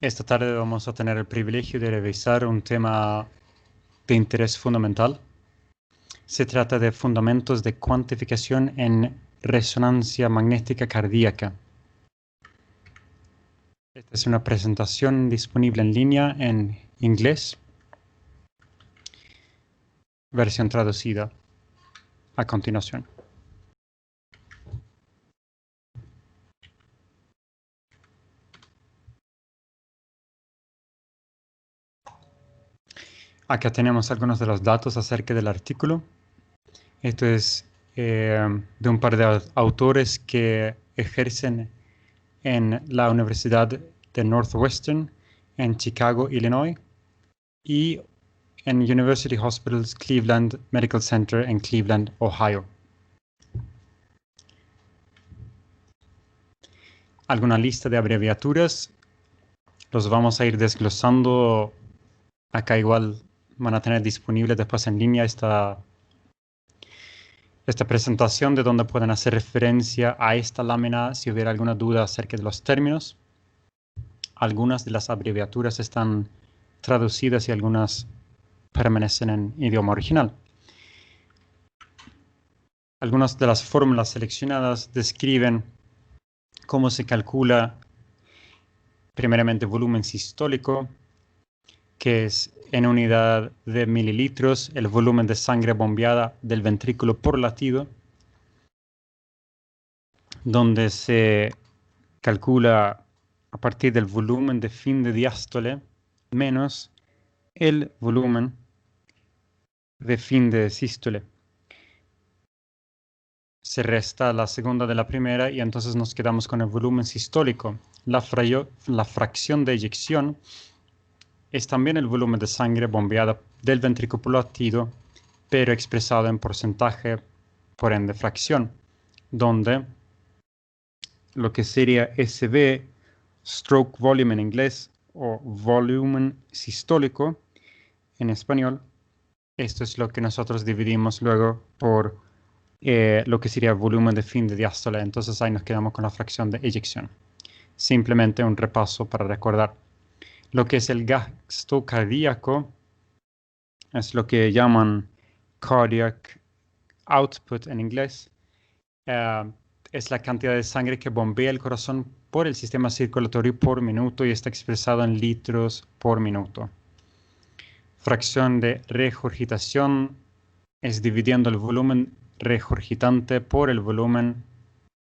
Esta tarde vamos a tener el privilegio de revisar un tema de interés fundamental. Se trata de fundamentos de cuantificación en resonancia magnética cardíaca. Esta es una presentación disponible en línea en inglés, versión traducida a continuación. Acá tenemos algunos de los datos acerca del artículo. Esto es de un par de autores que ejercen en la Universidad de Northwestern en Chicago, Illinois, y en University Hospitals Cleveland Medical Center en Cleveland, Ohio. Alguna lista de abreviaturas. Los vamos a ir desglosando. Acá igual van a tener disponible después en línea esta presentación de donde pueden hacer referencia a esta lámina si hubiera alguna duda acerca de los términos. Algunas de las abreviaturas están traducidas y algunas permanecen en idioma original. Algunas de las fórmulas seleccionadas describen cómo se calcula primeramente volumen sistólico, que es en unidad de mililitros el volumen de sangre bombeada del ventrículo por latido, donde se calcula a partir del volumen de fin de diástole menos el volumen de fin de sístole. Se resta la segunda de la primera y entonces nos quedamos con el volumen sistólico. La fracción de eyección es también el volumen de sangre bombeada del ventrículo por latido, pero expresado en porcentaje, por ende fracción, donde lo que sería SB, stroke volume en inglés, o volumen sistólico en español, esto es lo que nosotros dividimos luego por lo que sería volumen de fin de diástole. Entonces ahí nos quedamos con la fracción de eyección. Simplemente un repaso para recordar. Lo que es el gasto cardíaco es lo que llaman cardiac output en inglés. Es la cantidad de sangre que bombea el corazón por el sistema circulatorio por minuto y está expresado en litros por minuto. Fracción de regurgitación es dividiendo el volumen regurgitante por el volumen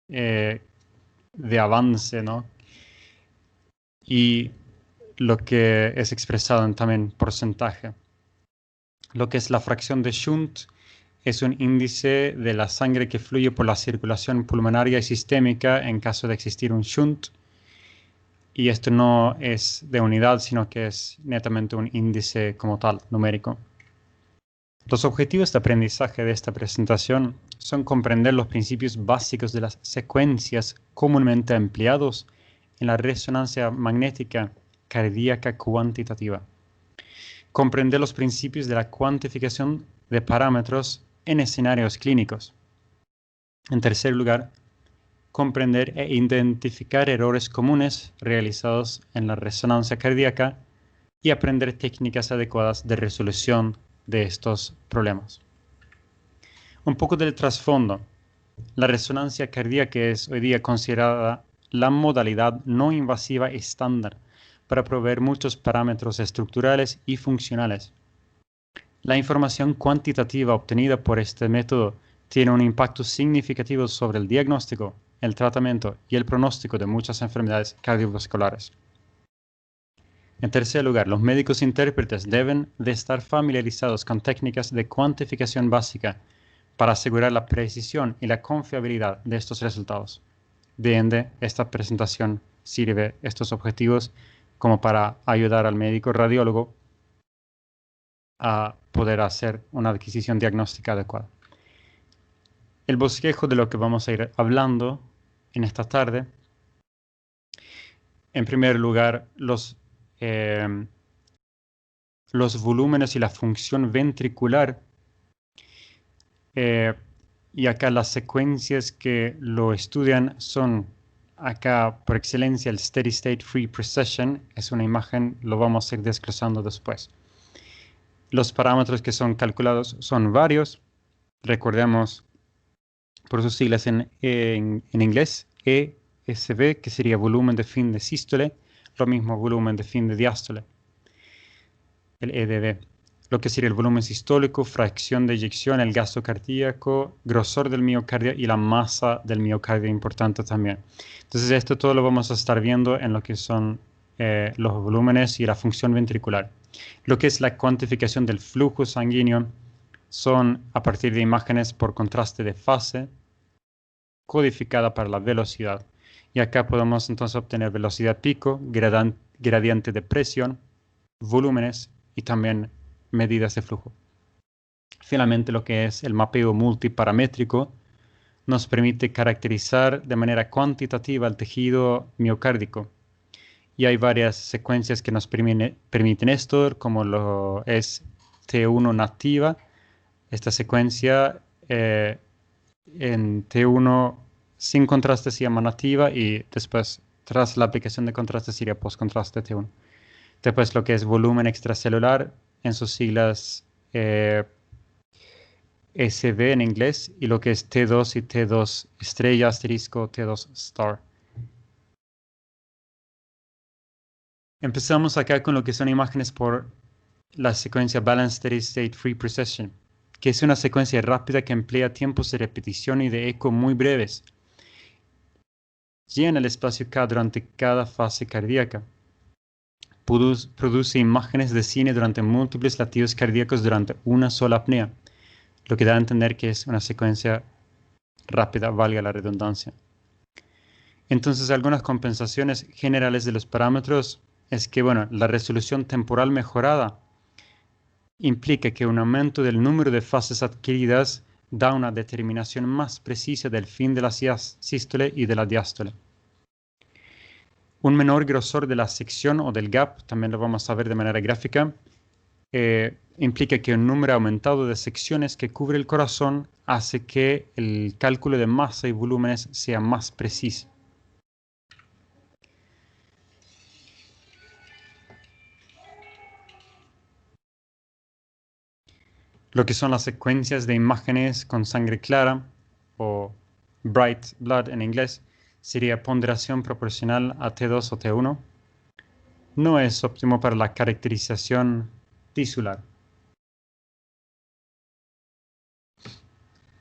de avance, ¿no? Y lo que es expresado en también porcentaje. Lo que es la fracción de Shunt es un índice de la sangre que fluye por la circulación pulmonaria y sistémica en caso de existir un Shunt. Y esto no es de unidad, sino que es netamente un índice como tal, numérico. Los objetivos de aprendizaje de esta presentación son comprender los principios básicos de las secuencias comúnmente empleados en la resonancia magnética cardíaca cuantitativa. Comprender los principios de la cuantificación de parámetros en escenarios clínicos. En tercer lugar, comprender e identificar errores comunes realizados en la resonancia cardíaca y aprender técnicas adecuadas de resolución de estos problemas. Un poco del trasfondo. La resonancia cardíaca es hoy día considerada la modalidad no invasiva estándar para proveer muchos parámetros estructurales y funcionales. La información cuantitativa obtenida por este método tiene un impacto significativo sobre el diagnóstico, el tratamiento y el pronóstico de muchas enfermedades cardiovasculares. En tercer lugar, los médicos intérpretes deben de estar familiarizados con técnicas de cuantificación básica para asegurar la precisión y la confiabilidad de estos resultados. De ende, esta presentación sirve estos objetivos como para ayudar al médico radiólogo a poder hacer una adquisición diagnóstica adecuada. El bosquejo de lo que vamos a ir hablando en esta tarde. En primer lugar, los volúmenes y la función ventricular. Y acá las secuencias que lo estudian son acá, por excelencia, el Steady State Free Precession es una imagen, lo vamos a ir desglosando después. Los parámetros que son calculados son varios. Recordemos por sus siglas en inglés, ESB, que sería volumen de fin de sístole, lo mismo volumen de fin de diástole, el EDB. Lo que sería el volumen sistólico, fracción de eyección, el gasto cardíaco, grosor del miocardio y la masa del miocardio, importante también. Entonces esto todo lo vamos a estar viendo en lo que son los volúmenes y la función ventricular. Lo que es la cuantificación del flujo sanguíneo son a partir de imágenes por contraste de fase, codificada para la velocidad. Y acá podemos entonces obtener velocidad pico, gradiente de presión, volúmenes y también medidas de flujo. Finalmente, lo que es el mapeo multiparamétrico nos permite caracterizar de manera cuantitativa el tejido miocárdico. Y hay varias secuencias que nos permiten esto, como lo es T1 nativa. Esta secuencia en T1 sin contraste se llama nativa y después, tras la aplicación de contraste, sería post-contraste T1. Después lo que es volumen extracelular, en sus siglas SB en inglés, y lo que es T2 y T2 estrella, asterisco, T2 star. Empezamos acá con lo que son imágenes por la secuencia Balanced Steady State Free Precession, que es una secuencia rápida que emplea tiempos de repetición y de eco muy breves. Llena el espacio K durante cada fase cardíaca. Produce imágenes de cine durante múltiples latidos cardíacos durante una sola apnea, lo que da a entender que es una secuencia rápida, valga la redundancia. Entonces, algunas compensaciones generales de los parámetros es que, bueno, la resolución temporal mejorada implica que un aumento del número de fases adquiridas da una determinación más precisa del fin de la sístole y de la diástole. Un menor grosor de la sección o del gap, también lo vamos a ver de manera gráfica, implica que un número aumentado de secciones que cubre el corazón hace que el cálculo de masa y volúmenes sea más preciso. Lo que son las secuencias de imágenes con sangre clara, o bright blood en inglés, sería ponderación proporcional a T2 o T1. No es óptimo para la caracterización tisular.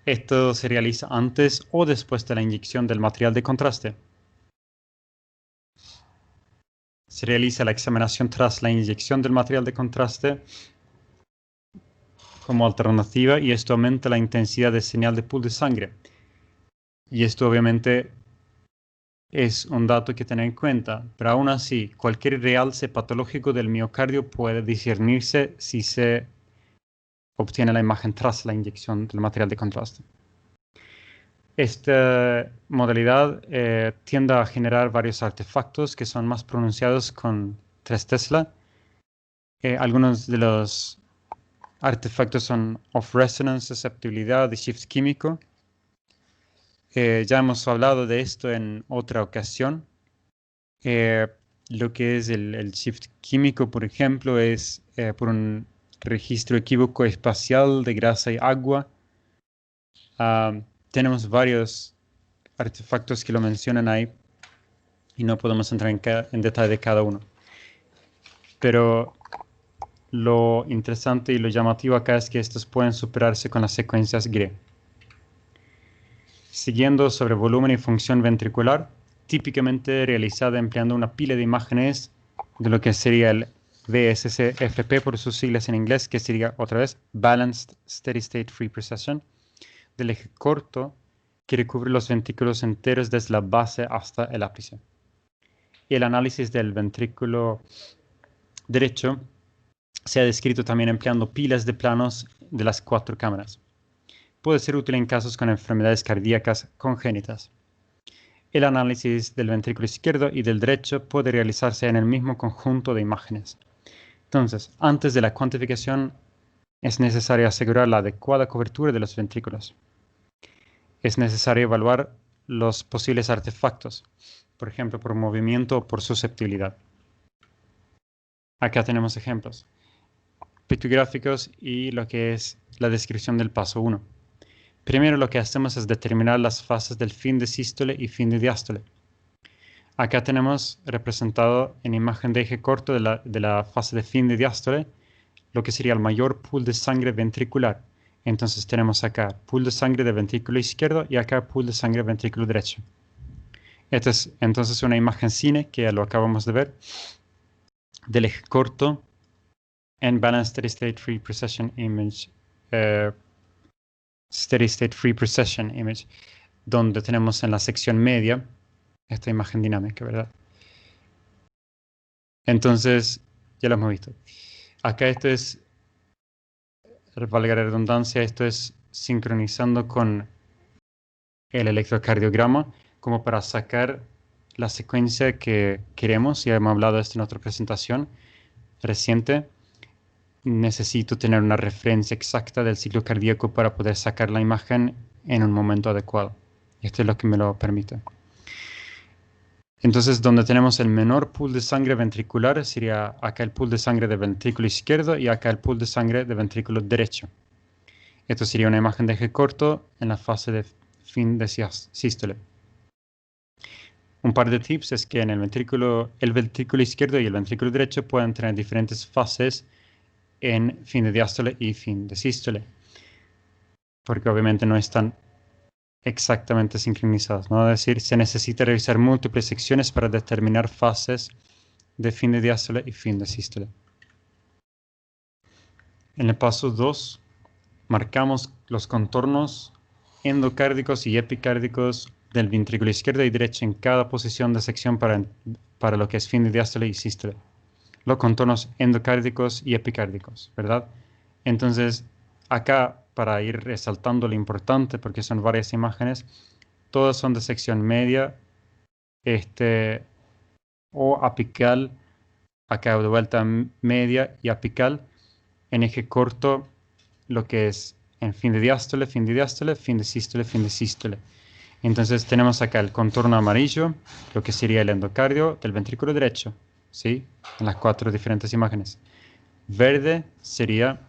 Esto se realiza antes o después de la inyección del material de contraste. Se realiza la examinación tras la inyección del material de contraste como alternativa y esto aumenta la intensidad de señal de pool de sangre. Y esto obviamente es un dato que tener en cuenta, pero aún así, cualquier realce patológico del miocardio puede discernirse si se obtiene la imagen tras la inyección del material de contraste. Esta modalidad tiende a generar varios artefactos que son más pronunciados con 3 Tesla. Algunos de los artefactos son off-resonance, susceptibilidad y shift químico. Ya hemos hablado de esto en otra ocasión. Lo que es el shift químico, por ejemplo, es por un registro equívoco espacial de grasa y agua. Tenemos varios artefactos que lo mencionan ahí y no podemos entrar en detalle de cada uno. Pero lo interesante y lo llamativo acá es que estos pueden superarse con las secuencias GRE. Siguiendo sobre volumen y función ventricular, típicamente realizada empleando una pila de imágenes de lo que sería el BSC-FP por sus siglas en inglés, que sería otra vez Balanced Steady State Free Precession, del eje corto que recubre los ventrículos enteros desde la base hasta el ápice. El análisis del ventrículo derecho se ha descrito también empleando pilas de planos de las 4 cámaras. Puede ser útil en casos con enfermedades cardíacas congénitas. El análisis del ventrículo izquierdo y del derecho puede realizarse en el mismo conjunto de imágenes. Entonces, antes de la cuantificación, es necesario asegurar la adecuada cobertura de los ventrículos. Es necesario evaluar los posibles artefactos. por ejemplo, por movimiento o por susceptibilidad. Acá tenemos ejemplos pictográficos y lo que es la descripción del paso 1. Primero lo que hacemos es determinar las fases del fin de sístole y fin de diástole. Acá tenemos representado en imagen de eje corto de la fase de fin de diástole lo que sería el mayor pool de sangre ventricular. Entonces tenemos acá pool de sangre de ventrículo izquierdo y acá pool de sangre de ventrículo derecho. Esta es entonces una imagen cine que ya lo acabamos de ver del eje corto en Balanced Steady State Free Precession Image. Steady State Free Precession Image, donde tenemos en la sección media esta imagen dinámica, ¿verdad? Entonces, ya lo hemos visto. Acá esto es, valga la redundancia, esto es sincronizando con el electrocardiograma como para sacar la secuencia que queremos. Ya hemos hablado de esto en otra presentación reciente. Necesito tener una referencia exacta del ciclo cardíaco para poder sacar la imagen en un momento adecuado. Y esto es lo que me lo permite. Entonces, donde tenemos el menor pool de sangre ventricular, sería acá el pool de sangre de ventrículo izquierdo y acá el pool de sangre de ventrículo derecho. Esto sería una imagen de eje corto en la fase de fin de sístole. Un par de tips es que en el ventrículo izquierdo y el ventrículo derecho pueden tener diferentes fases en fin de diástole y fin de sístole, porque obviamente no están exactamente sincronizados, ¿no? Es decir, se necesita revisar múltiples secciones para determinar fases de fin de diástole y fin de sístole. En el paso 2, marcamos los contornos endocárdicos y epicárdicos del ventrículo izquierdo y derecho en cada posición de sección para lo que es fin de diástole y sístole. Los contornos endocárdicos y epicárdicos, ¿verdad? Entonces, acá, para ir resaltando lo importante, porque son varias imágenes, todas son de sección media, o apical, acá de vuelta media y apical, en eje corto, lo que es en fin de diástole, fin de diástole, fin de sístole, fin de sístole. Entonces tenemos acá el contorno amarillo, lo que sería el endocardio del ventrículo derecho, ¿sí? En las 4 diferentes imágenes. Verde sería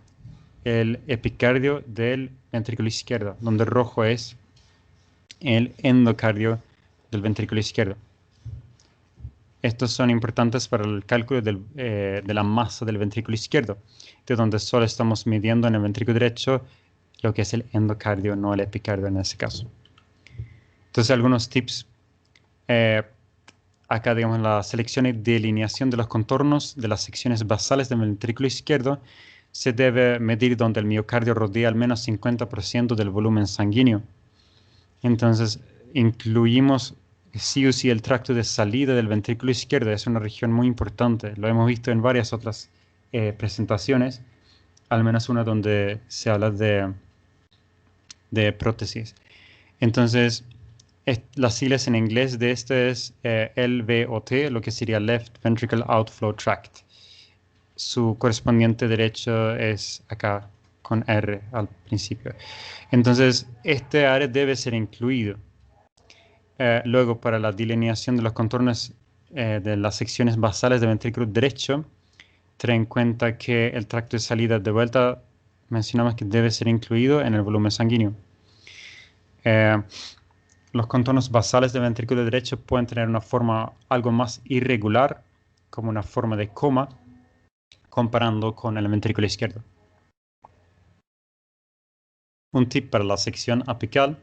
el epicardio del ventrículo izquierdo, donde rojo es el endocardio del ventrículo izquierdo. Estos son importantes para el cálculo de la masa del ventrículo izquierdo, de donde solo estamos midiendo en el ventrículo derecho lo que es el endocardio, no el epicardio en ese caso. Entonces, algunos tips. Acá, digamos, la selección y delineación de los contornos de las secciones basales del ventrículo izquierdo se debe medir donde el miocardio rodea al menos 50% del volumen sanguíneo. Entonces, incluimos sí o sí el tracto de salida del ventrículo izquierdo. Es una región muy importante. Lo hemos visto en varias otras presentaciones, al menos una donde se habla de prótesis. Entonces, las siglas en inglés de este es LVOT, lo que sería Left Ventricle Outflow Tract. Su correspondiente derecho es acá con R al principio. Entonces, este área debe ser incluido. Luego, para la delineación de los contornos de las secciones basales del ventrículo derecho, ten en cuenta que el tracto de salida de vuelta mencionamos que debe ser incluido en el volumen sanguíneo. Los contornos basales del ventrículo derecho pueden tener una forma algo más irregular, como una forma de coma, comparando con el ventrículo izquierdo. Un tip para la sección apical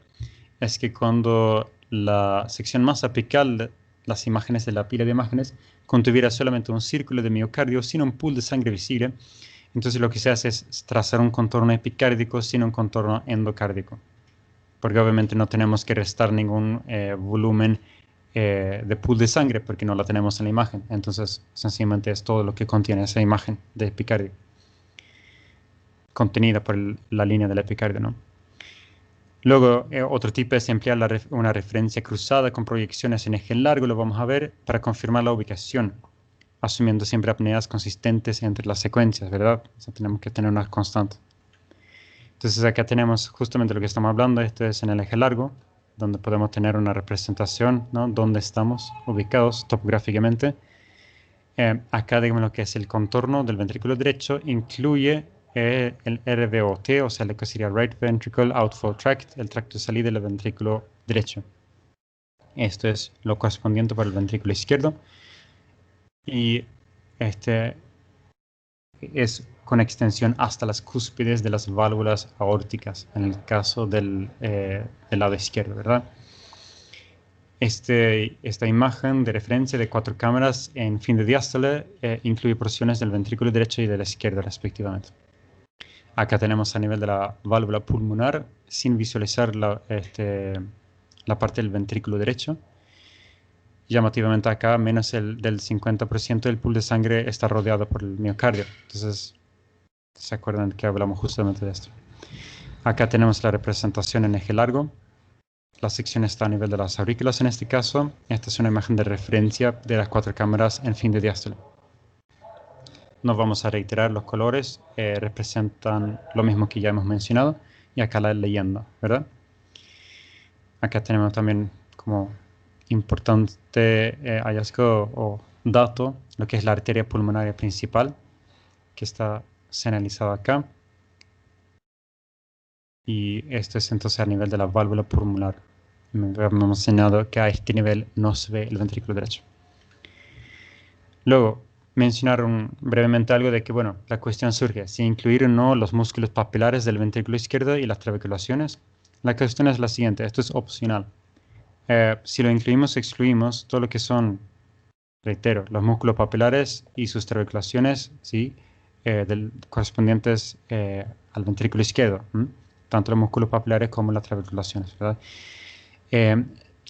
es que cuando la sección más apical de las imágenes de la pila de imágenes contuviera solamente un círculo de miocardio sin un pool de sangre visible, entonces lo que se hace es trazar un contorno epicárdico sin un contorno endocárdico, porque obviamente no tenemos que restar ningún volumen de pool de sangre porque no la tenemos en la imagen. Entonces, sencillamente es todo lo que contiene esa imagen de epicardio, contenida por la línea del epicardio, ¿no? Luego, otro tipo es emplear una referencia cruzada con proyecciones en eje largo, lo vamos a ver, para confirmar la ubicación, asumiendo siempre apneas consistentes entre las secuencias, ¿verdad? O sea, tenemos que tener una constante. Entonces acá tenemos justamente lo que estamos hablando, esto es en el eje largo, donde podemos tener una representación, ¿no? Dónde estamos ubicados topográficamente. Acá, digamos, lo que es el contorno del ventrículo derecho incluye el RVOT, o sea, lo que sería Right Ventricle Outflow Tract, el tracto de salida del ventrículo derecho. Esto es lo correspondiente para el ventrículo izquierdo. Y este es con extensión hasta las cúspides de las válvulas aórticas, en el caso del lado izquierdo, ¿verdad? Esta imagen de referencia de 4 cámaras en fin de diástole incluye porciones del ventrículo derecho y de la izquierda, respectivamente. Acá tenemos a nivel de la válvula pulmonar, sin visualizar la parte del ventrículo derecho. Llamativamente acá, menos del 50% del pool de sangre está rodeado por el miocardio. Entonces, ¿se acuerdan que hablamos justamente de esto? Acá tenemos la representación en eje largo. La sección está a nivel de las aurículas en este caso. Esta es una imagen de referencia de las 4 cámaras en fin de diástole. No vamos a reiterar los colores, representan lo mismo que ya hemos mencionado. Y acá la leyenda, ¿verdad? Acá tenemos también como importante hallazgo o dato, lo que es la arteria pulmonar principal, que está señalizada acá. Y esto es entonces a nivel de la válvula pulmonar. Hemos mencionado que a este nivel no se ve el ventrículo derecho. Luego, mencionar brevemente algo de que, bueno, la cuestión surge, si incluir o no los músculos papilares del ventrículo izquierdo y las trabeculaciones. La cuestión es la siguiente, esto es opcional. Si lo incluimos, excluimos todo lo que son, reitero, los músculos papilares y sus trabeculaciones, ¿sí? Correspondientes al ventrículo izquierdo, tanto los músculos papilares como las trabeculaciones, ¿verdad?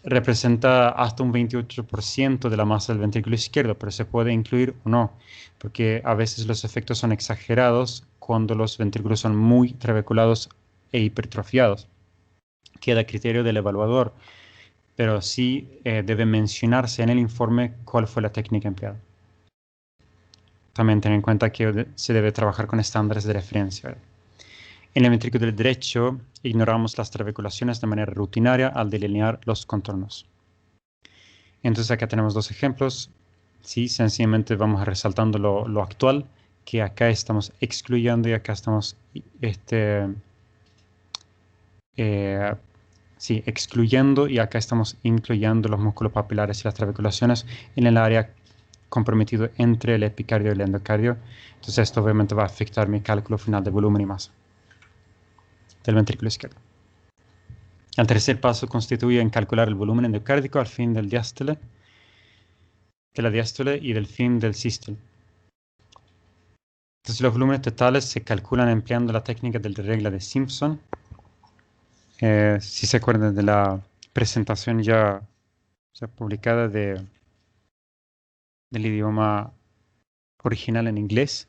Representa hasta un 28% de la masa del ventrículo izquierdo, pero se puede incluir o no, porque a veces los efectos son exagerados cuando los ventrículos son muy trabeculados e hipertrofiados. Queda a criterio del evaluador, pero sí debe mencionarse en el informe cuál fue la técnica empleada. También ten en cuenta que se debe trabajar con estándares de referencia, ¿verdad? En el ventrículo del derecho, ignoramos las trabeculaciones de manera rutinaria al delinear los contornos. Entonces acá tenemos 2 ejemplos. Sí, sencillamente vamos resaltando lo actual, que acá estamos excluyendo y acá estamos excluyendo y acá estamos incluyendo los músculos papilares y las trabeculaciones en el área comprometido entre el epicardio y el endocardio. Entonces esto obviamente va a afectar mi cálculo final de volumen y masa del ventrículo izquierdo. El tercer paso constituye en calcular el volumen endocárdico al fin del diástole, de la diástole y del fin del sístole. Entonces los volúmenes totales se calculan empleando la técnica de la regla de Simpson. Si se acuerdan de la presentación ya publicada del idioma original en inglés,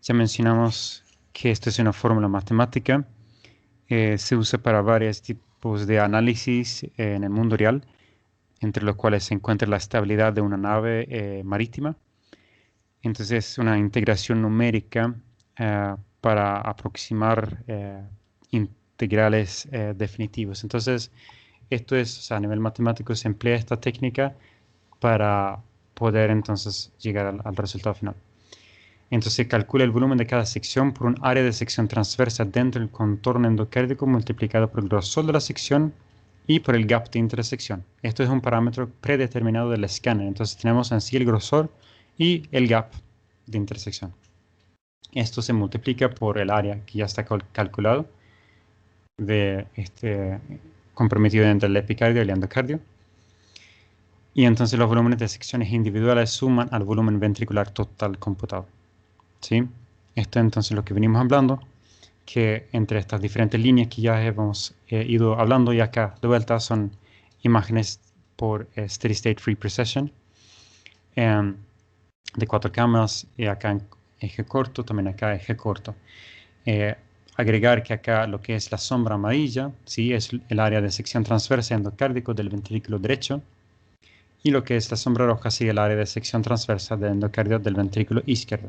ya mencionamos que esto es una fórmula matemática. Se usa para varios tipos de análisis en el mundo real, entre los cuales se encuentra la estabilidad de una nave marítima. Entonces es una integración numérica para aproximar integrales definitivos. Entonces esto es, o sea, a nivel matemático se emplea esta técnica para poder entonces llegar al resultado final. Entonces se calcula el volumen de cada sección por un área de sección transversa dentro del contorno endocárdico multiplicado por el grosor de la sección y por el gap de intersección. Esto es un parámetro predeterminado del escáner. Entonces tenemos en sí el grosor y el gap de intersección. Esto se multiplica por el área que ya está calculado de comprometido entre el epicardio y el endocardio. Y entonces los volúmenes de secciones individuales suman al volumen ventricular total computado. ¿Sí? Esto es entonces lo que venimos hablando, que entre estas diferentes líneas que ya hemos ido hablando, y acá de vuelta son imágenes por Steady State Free Precession de 4 cámaras, y acá en eje corto, también acá eje corto. Agregar que acá lo que es la sombra amarilla, ¿sí? Es el área de sección transversa endocárdico del ventrículo derecho, y lo que es la sombra roja sigue el área de sección transversa del endocardio del ventrículo izquierdo.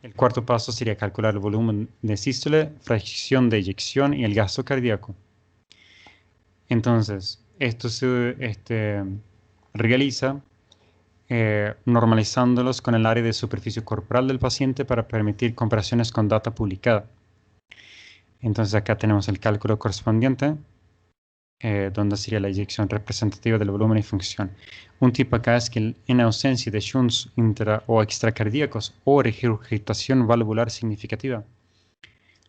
El cuarto paso sería calcular el volumen de sístole, fracción de eyección y el gasto cardíaco. Entonces, esto se realiza normalizándolos con el área de superficie corporal del paciente para permitir comparaciones con data publicada. Entonces acá tenemos el cálculo correspondiente, donde sería la inyección representativa del volumen y función. Un tipo acá es que en ausencia de shunts o extracardíacos o regurgitación valvular significativa,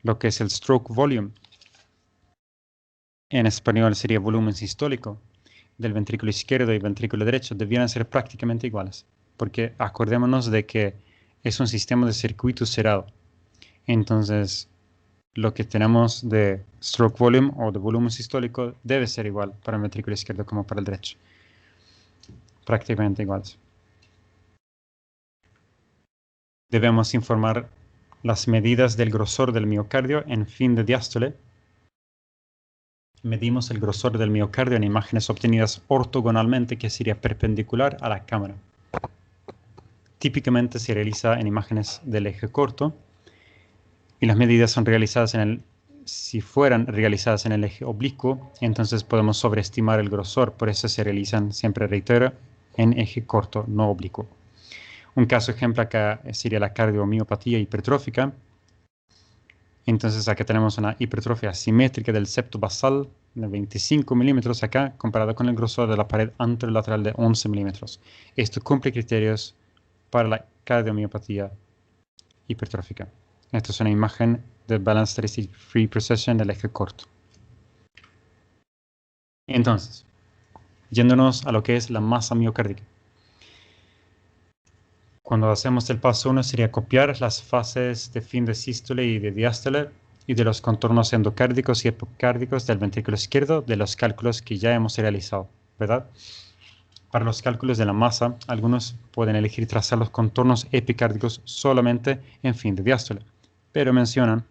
lo que es el stroke volume, en español sería volumen sistólico, del ventrículo izquierdo y ventrículo derecho debieran ser prácticamente iguales, porque acordémonos de que es un sistema de circuito cerrado. Entonces, lo que tenemos de stroke volume o de volumen sistólico debe ser igual para el ventrículo izquierdo como para el derecho. Prácticamente iguales. Debemos informar las medidas del grosor del miocardio en fin de diástole. Medimos el grosor del miocardio en imágenes obtenidas ortogonalmente, que sería perpendicular a la cámara. Típicamente se realiza en imágenes del eje corto y las medidas son realizadas si fueran realizadas en el eje oblicuo, entonces podemos sobreestimar el grosor, por eso se realizan, siempre reitero, en eje corto, no oblicuo. Un caso ejemplo acá sería la cardiomiopatía hipertrófica. Entonces acá tenemos una hipertrofia asimétrica del septo basal de 25 milímetros acá, comparado con el grosor de la pared anterolateral de 11 milímetros. Esto cumple criterios para la cardiomiopatía hipertrófica. Esto es una imagen de Balanced Statistic Free Precession del eje corto. Entonces, yéndonos a lo que es la masa miocárdica. Cuando hacemos el paso 1 sería copiar las fases de fin de sístole y de diástole y de los contornos endocárdicos y epicárdicos del ventrículo izquierdo de los cálculos que ya hemos realizado, ¿verdad? Para los cálculos de la masa, algunos pueden elegir trazar los contornos epicárdicos solamente en fin de diástole, pero mencionan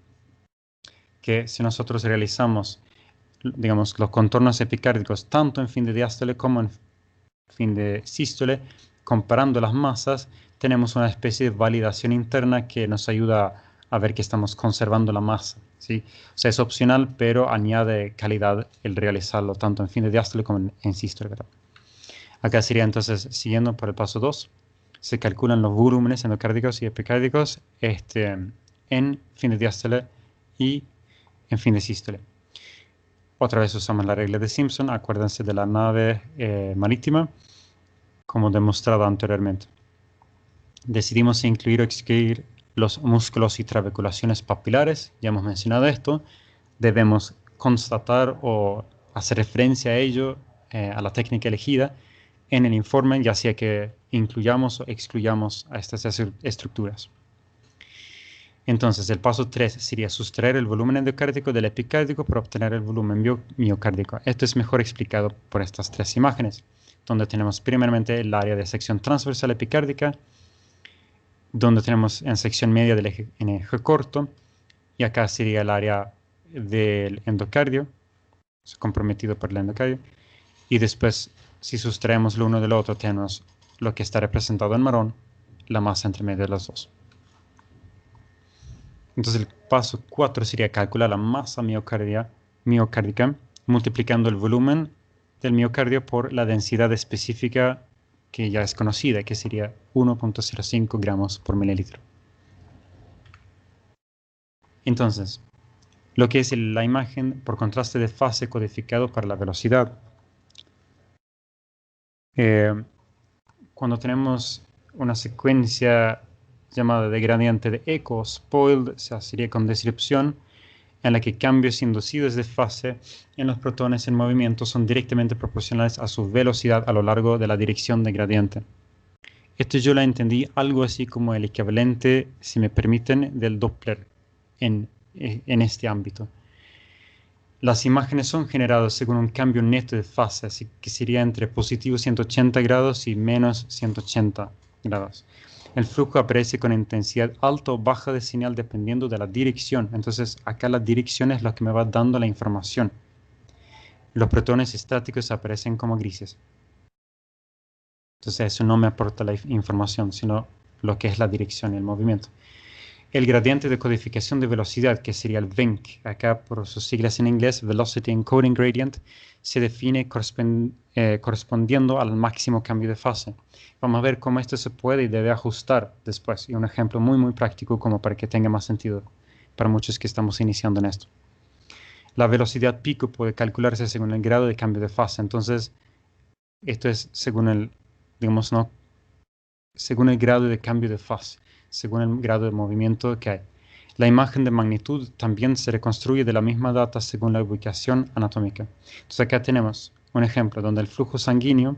que si nosotros realizamos, digamos, los contornos epicárdicos tanto en fin de diástole como en fin de sístole, comparando las masas, tenemos una especie de validación interna que nos ayuda a ver que estamos conservando la masa, ¿sí? O sea, es opcional, pero añade calidad el realizarlo tanto en fin de diástole como en sístole, ¿verdad? Acá sería entonces, siguiendo por el paso 2, se calculan los volúmenes endocárdicos y epicárdicos en fin de diástole y en fin de sístole. Otra vez usamos la regla de Simpson, acuérdense de la nave marítima, como demostrado anteriormente. Decidimos incluir o excluir los músculos y trabeculaciones papilares, ya hemos mencionado esto. Debemos constatar o hacer referencia a ello, a la técnica elegida, en el informe, ya sea que incluyamos o excluyamos a estas estructuras. Entonces, el paso 3 sería sustraer el volumen endocárdico del epicárdico para obtener el volumen miocárdico. Esto es mejor explicado por estas tres imágenes, donde tenemos primeramente el área de sección transversal epicárdica, donde tenemos en sección media del eje, en eje corto, y acá sería el área del endocardio, comprometido por el endocardio, y después, si sustraemos lo uno del otro, tenemos lo que está representado en marrón, la masa entre medio de los dos. Entonces el paso 4 sería calcular la masa miocárdica multiplicando el volumen del miocardio por la densidad específica que ya es conocida, que sería 1.05 gramos por mililitro. Entonces, lo que es la imagen por contraste de fase codificado para la velocidad. Cuando tenemos una secuencia llamada de gradiente de eco, spoiled, o sea, sería con descripción, en la que cambios inducidos de fase en los protones en movimiento son directamente proporcionales a su velocidad a lo largo de la dirección de gradiente. Esto yo lo entendí algo así como el equivalente, si me permiten, del Doppler en este ámbito. Las imágenes son generadas según un cambio neto de fase, así que sería entre positivo 180 grados y menos 180 grados. El flujo aparece con intensidad alta o baja de señal dependiendo de la dirección. Entonces, acá la dirección es lo que me va dando la información. Los protones estáticos aparecen como grises. Entonces, eso no me aporta la información, sino lo que es la dirección y el movimiento. El gradiente de codificación de velocidad, que sería el VENC, acá por sus siglas en inglés, Velocity Encoding Gradient, se define correspondiendo al máximo cambio de fase. Vamos a ver cómo esto se puede y debe ajustar después. Y un ejemplo muy práctico como para que tenga más sentido para muchos que estamos iniciando en esto. La velocidad pico puede calcularse según el grado de cambio de fase. Entonces, esto es según el, digamos, ¿no? Según el grado de cambio de fase, según el grado de movimiento que hay. La imagen de magnitud también se reconstruye de la misma data según la ubicación anatómica. Entonces acá tenemos un ejemplo donde el flujo sanguíneo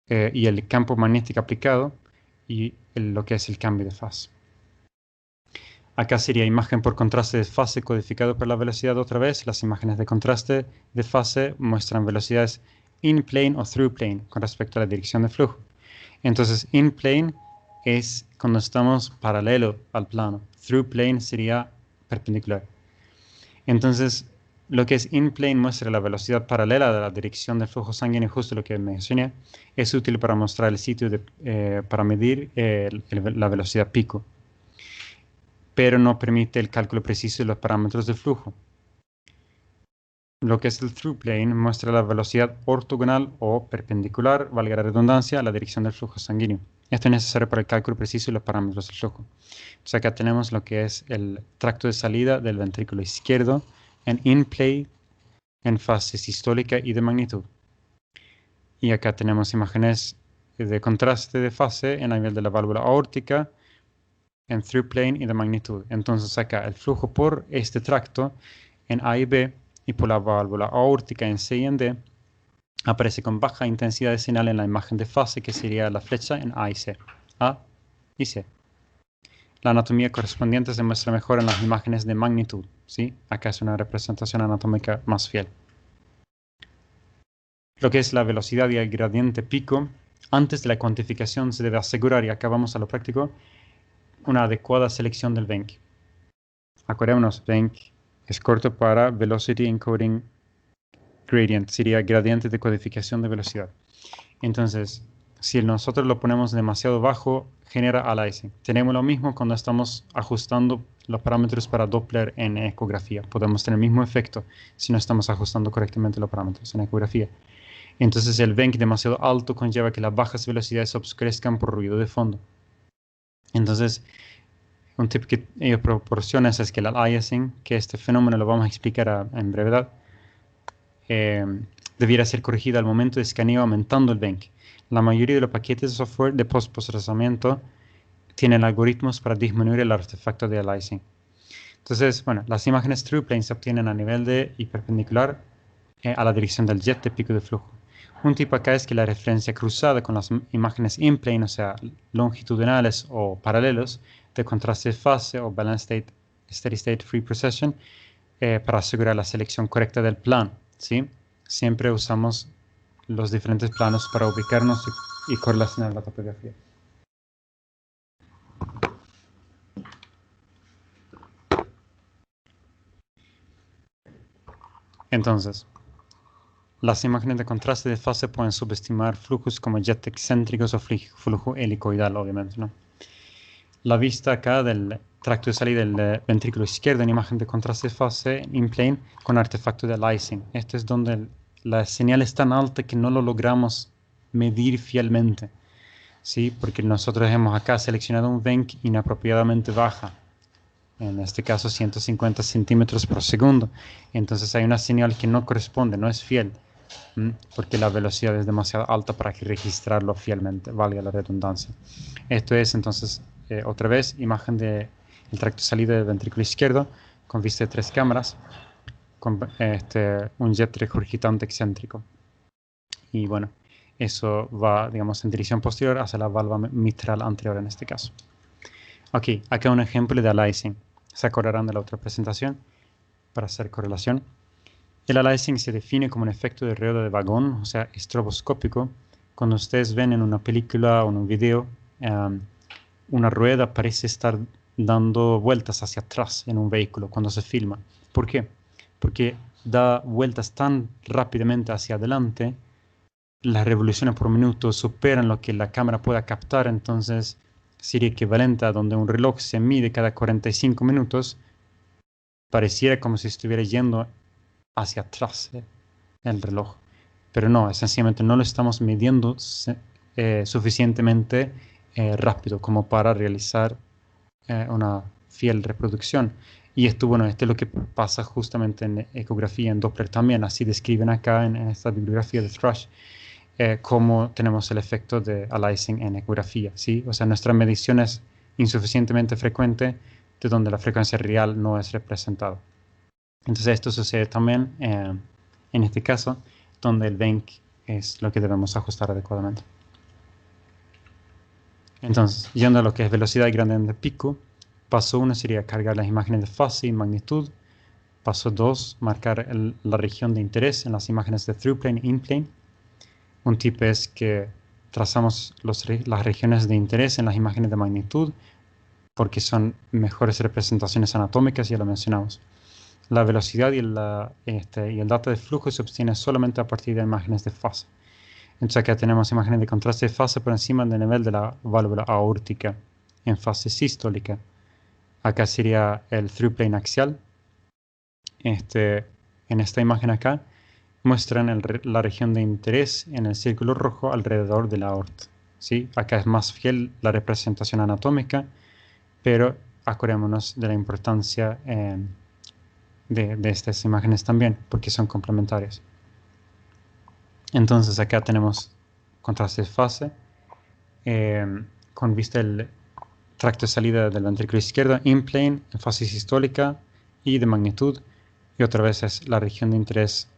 y el campo magnético aplicado y lo que es el cambio de fase. Acá sería imagen por contraste de fase codificado por la velocidad otra vez. Las imágenes de contraste de fase muestran velocidades in plane o through plane con respecto a la dirección de flujo. Entonces, in plane es cuando estamos paralelo al plano. Through plane sería perpendicular. Entonces, lo que es in plane muestra la velocidad paralela de la dirección del flujo sanguíneo, justo lo que mencioné. Es útil para mostrar el sitio para medir la velocidad pico, pero no permite el cálculo preciso de los parámetros de flujo. Lo que es el through plane muestra la velocidad ortogonal o perpendicular, valga la redundancia, a la dirección del flujo sanguíneo. Esto es necesario para el cálculo preciso de los parámetros del flujo. Entonces acá tenemos lo que es el tracto de salida del ventrículo izquierdo en in plane, en fase sistólica y de magnitud. Y acá tenemos imágenes de contraste de fase en a nivel de la válvula aórtica, en through plane y de magnitud. Entonces acá el flujo por este tracto en A y B y por la válvula aórtica en C y en D aparece con baja intensidad de señal en la imagen de fase, que sería la flecha en A y C. A y C. La anatomía correspondiente se muestra mejor en las imágenes de magnitud, ¿sí? Acá es una representación anatómica más fiel. Lo que es la velocidad y el gradiente pico, antes de la cuantificación se debe asegurar, y acá vamos a lo práctico, una adecuada selección del VENC. Acordémonos, VENC es corto para Velocity Encoding Gradient, sería gradiente de codificación de velocidad. Entonces, si nosotros lo ponemos demasiado bajo, genera aliasing. Tenemos lo mismo cuando estamos ajustando los parámetros para Doppler en ecografía. Podemos tener el mismo efecto si no estamos ajustando correctamente los parámetros en ecografía. Entonces, el VENC demasiado alto conlleva que las bajas velocidades obscurezcan por ruido de fondo. Entonces, un tip que ellos proporcionan es que el aliasing, que este fenómeno lo vamos a explicar en brevedad, debiera ser corregida al momento de escaneo aumentando el VENC. La mayoría de los paquetes de software de postprocesamiento tienen algoritmos para disminuir el artefacto de aliasing. Entonces, bueno, las imágenes through plane se obtienen a nivel de y perpendicular a la dirección del jet de pico de flujo. Un tip acá es que la referencia cruzada con las imágenes in plane, o sea, longitudinales o paralelos, de contraste de fase o balanced steady state free precession, para asegurar la selección correcta del plano, ¿sí? Siempre usamos los diferentes planos para ubicarnos y correlacionar la topografía. Entonces, las imágenes de contraste de fase pueden subestimar flujos como jet excéntricos o flujo helicoidal, obviamente, ¿no? La vista acá del tracto de salida del ventrículo izquierdo en imagen de contraste de fase in plane con artefacto de aliasing. Esto es donde la señal es tan alta que no lo logramos medir fielmente, ¿sí? Porque nosotros hemos acá seleccionado un VENC inapropiadamente baja, en este caso 150 centímetros por segundo. Entonces hay una señal que no corresponde, no es fiel, porque la velocidad es demasiado alta para registrarlo fielmente, valga la redundancia. Esto es entonces, otra vez, imagen del tracto de salida del ventrículo izquierdo con vista de 3 cámaras, con un jet regurgitante excéntrico. Y bueno, eso va, digamos, en dirección posterior hacia la válvula mitral anterior en este caso. Ok, acá un ejemplo de aliasing. Se acordarán de la otra presentación para hacer correlación. El aliasing se define como un efecto de rueda de vagón, o sea, estroboscópico. Cuando ustedes ven en una película o en un video, una rueda parece estar dando vueltas hacia atrás en un vehículo cuando se filma. ¿Por qué? Porque da vueltas tan rápidamente hacia adelante, las revoluciones por minuto superan lo que la cámara pueda captar, entonces sería equivalente a donde un reloj se mide cada 45 minutos, pareciera como si estuviera yendo hacia atrás el reloj. Pero no, sencillamente no lo estamos midiendo suficientemente rápido como para realizar una fiel reproducción. Y esto, bueno, esto es lo que pasa justamente en ecografía, en Doppler también. Así describen acá en esta bibliografía de Thrush cómo tenemos el efecto de aliasing en ecografía, ¿sí? O sea, nuestra medición es insuficientemente frecuente de donde la frecuencia real no es representada. Entonces esto sucede también en este caso, donde el Venk es lo que debemos ajustar adecuadamente. Entonces, yendo a lo que es velocidad y gradiente de pico, paso 1 sería cargar las imágenes de fase y magnitud. Paso 2, marcar la región de interés en las imágenes de through plane e in plane. Un tip es que trazamos las regiones de interés en las imágenes de magnitud porque son mejores representaciones anatómicas, ya lo mencionamos. La velocidad y el dato de flujo se obtiene solamente a partir de imágenes de fase. Entonces acá tenemos imágenes de contraste de fase por encima del nivel de la válvula aórtica en fase sistólica. Acá sería el through plane axial. En esta imagen acá muestran la región de interés en el círculo rojo alrededor de la aorta. ¿Sí? Acá es más fiel la representación anatómica, pero acordémonos de la importancia de estas imágenes también, porque son complementarias. Entonces acá tenemos contraste de fase, con vista el tracto de salida del ventrículo izquierdo, in plane, en fase sistólica y de magnitud, y otra vez es la región de interés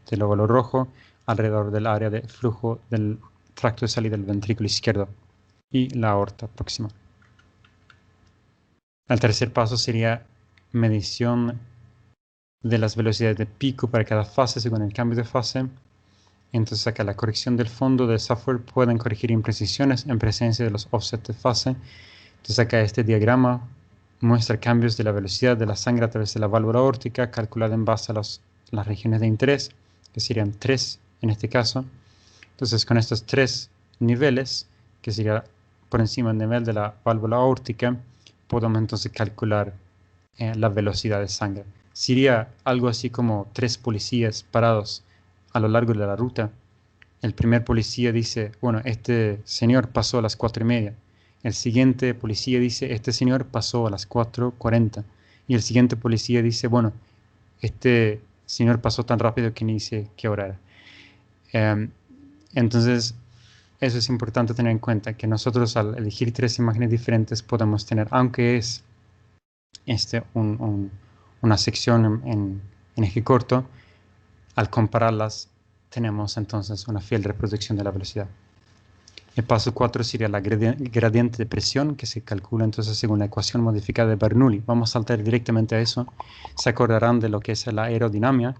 del óvulo rojo alrededor del área de flujo del tracto de salida del ventrículo izquierdo y la aorta próxima. El tercer paso sería medición de las velocidades de pico para cada fase según el cambio de fase. Entonces acá la corrección del fondo del software pueden corregir imprecisiones en presencia de los offsets de fase. Entonces acá este diagrama muestra cambios de la velocidad de la sangre a través de la válvula aórtica calculada en base a las regiones de interés, que serían 3 en este caso. Entonces con estos 3 niveles, que sería por encima del nivel de la válvula aórtica, podemos entonces calcular la velocidad de sangre. Sería algo así como 3 policías parados a lo largo de la ruta. El primer policía dice, bueno, este señor pasó a las 4:30. El siguiente policía dice, este señor pasó a las 4:40. Y el siguiente policía dice, bueno, este señor pasó tan rápido que ni sé qué hora era. Entonces, eso es importante tener en cuenta, que nosotros al elegir 3 imágenes diferentes podemos tener, aunque es una sección en eje corto, al compararlas tenemos entonces una fiel reproducción de la velocidad. El paso 4 sería la gradiente de presión, que se calcula entonces según la ecuación modificada de Bernoulli. Vamos a saltar directamente a eso. Se acordarán de lo que es la aerodinámica,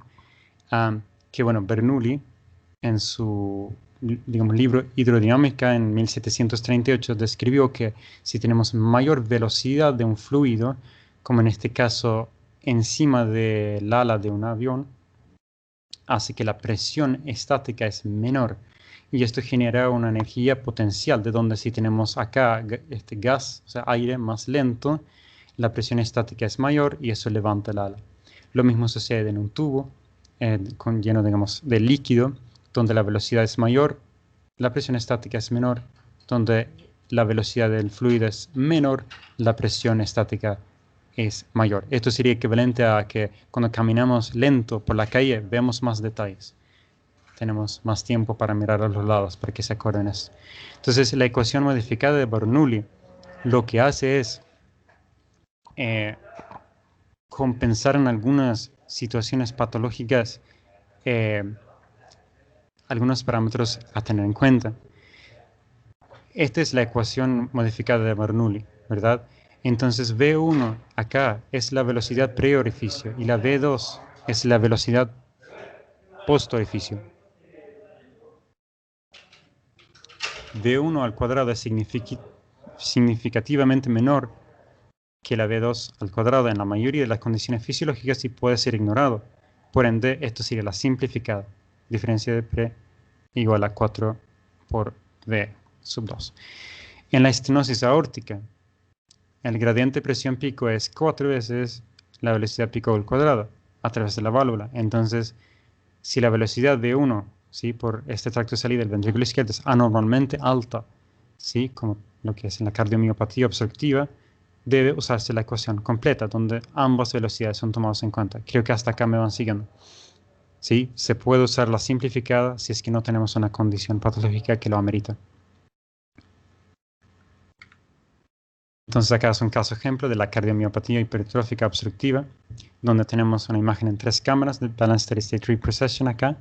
que bueno, Bernoulli en su libro Hidrodinámica en 1738 describió que si tenemos mayor velocidad de un fluido, como en este caso encima del ala de un avión, hace que la presión estática es menor y esto genera una energía potencial, de donde si tenemos acá este gas, o sea, aire más lento, la presión estática es mayor y eso levanta el ala. Lo mismo sucede en un tubo lleno, digamos, de líquido, donde la velocidad es mayor, la presión estática es menor, donde la velocidad del fluido es menor, la presión estática es mayor. Esto sería equivalente a que cuando caminamos lento por la calle vemos más detalles. Tenemos más tiempo para mirar a los lados, para que se acuerden eso. Entonces, la ecuación modificada de Bernoulli lo que hace es compensar en algunas situaciones patológicas algunos parámetros a tener en cuenta. Esta es la ecuación modificada de Bernoulli, ¿verdad? Entonces V1 acá es la velocidad pre-orificio y la V2 es la velocidad post-orificio. V1 al cuadrado es significativamente menor que la V2 al cuadrado en la mayoría de las condiciones fisiológicas y puede ser ignorado. Por ende, esto sería la simplificada. Diferencia de pre igual a 4 por V sub 2. En la estenosis aórtica, el gradiente de presión pico es 4 veces la velocidad pico al cuadrado a través de la válvula. Entonces, si la velocidad de 1, ¿sí?, por este tracto de salida del ventrículo izquierdo es anormalmente alta, ¿sí?, como lo que es en la cardiomiopatía obstructiva, debe usarse la ecuación completa, donde ambas velocidades son tomadas en cuenta. Creo que hasta acá me van siguiendo. ¿Sí? Se puede usar la simplificada si es que no tenemos una condición patológica que lo amerita. Entonces acá es un caso ejemplo de la cardiomiopatía hipertrófica obstructiva, donde tenemos una imagen en 3 cámaras de Balanced Steady State Reprocession acá,